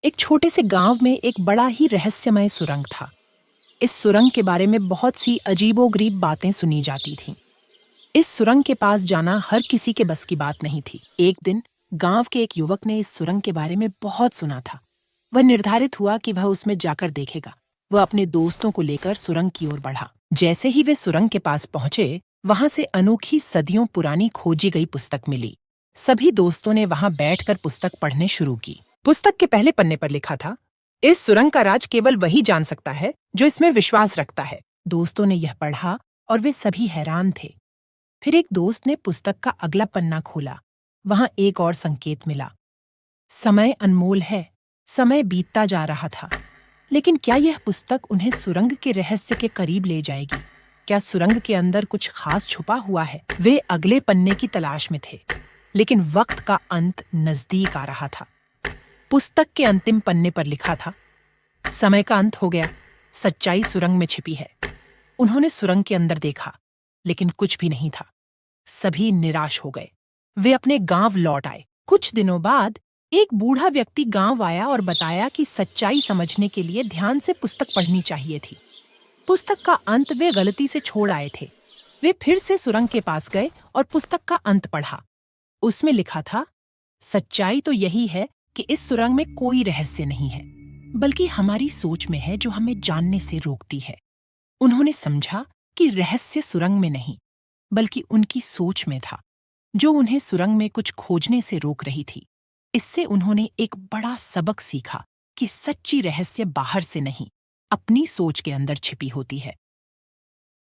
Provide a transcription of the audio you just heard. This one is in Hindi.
एक छोटे से गांव में एक बड़ा ही रहस्यमय सुरंग था। इस सुरंग के बारे में बहुत सी अजीबोगरीब बातें सुनी जाती थीं। इस सुरंग के पास जाना हर किसी के बस की बात नहीं थी। एक दिन गांव के एक युवक ने इस सुरंग के बारे में बहुत सुना था। वह निर्धारित हुआ कि वह उसमें जाकर देखेगा। वह अपने दोस्तों को लेकर सुरंग की ओर बढ़ा। जैसे ही वे सुरंग के पास पहुंचे, वहां से अनोखी सदियों पुरानी खोजी गई पुस्तक मिली। सभी दोस्तों ने वहां बैठकर पुस्तक पढ़ने शुरू की। पुस्तक के पहले पन्ने पर लिखा था, इस सुरंग का राज केवल वही जान सकता है जो इसमें विश्वास रखता है। दोस्तों ने यह पढ़ा और वे सभी हैरान थे। फिर एक दोस्त ने पुस्तक का अगला पन्ना खोला। वहां एक और संकेत मिला, समय अनमोल है। समय बीतता जा रहा था, लेकिन क्या यह पुस्तक उन्हें सुरंग के रहस्य के करीब ले जाएगी? क्या सुरंग के अंदर कुछ खास छुपा हुआ है? वे अगले पन्ने की तलाश में थे, लेकिन वक्त का अंत नजदीक आ रहा था। पुस्तक के अंतिम पन्ने पर लिखा था, समय का अंत हो गया, सच्चाई सुरंग में छिपी है। उन्होंने सुरंग के अंदर देखा, लेकिन कुछ भी नहीं था। सभी निराश हो गए। वे अपने गांव लौट आए। कुछ दिनों बाद एक बूढ़ा व्यक्ति गांव आया और बताया कि सच्चाई समझने के लिए ध्यान से पुस्तक पढ़नी चाहिए थी। पुस्तक का अंत वे गलती से छोड़ आए थे। वे फिर से सुरंग के पास गए और पुस्तक का अंत पढ़ा। उसमें लिखा था, सच्चाई तो यही है कि इस सुरंग में कोई रहस्य नहीं है, बल्कि हमारी सोच में है जो हमें जानने से रोकती है। उन्होंने समझा कि रहस्य सुरंग में नहीं, बल्कि उनकी सोच में था, जो उन्हें सुरंग में कुछ खोजने से रोक रही थी। इससे उन्होंने एक बड़ा सबक सीखा कि सच्ची रहस्य बाहर से नहीं, अपनी सोच के अंदर छिपी होती है।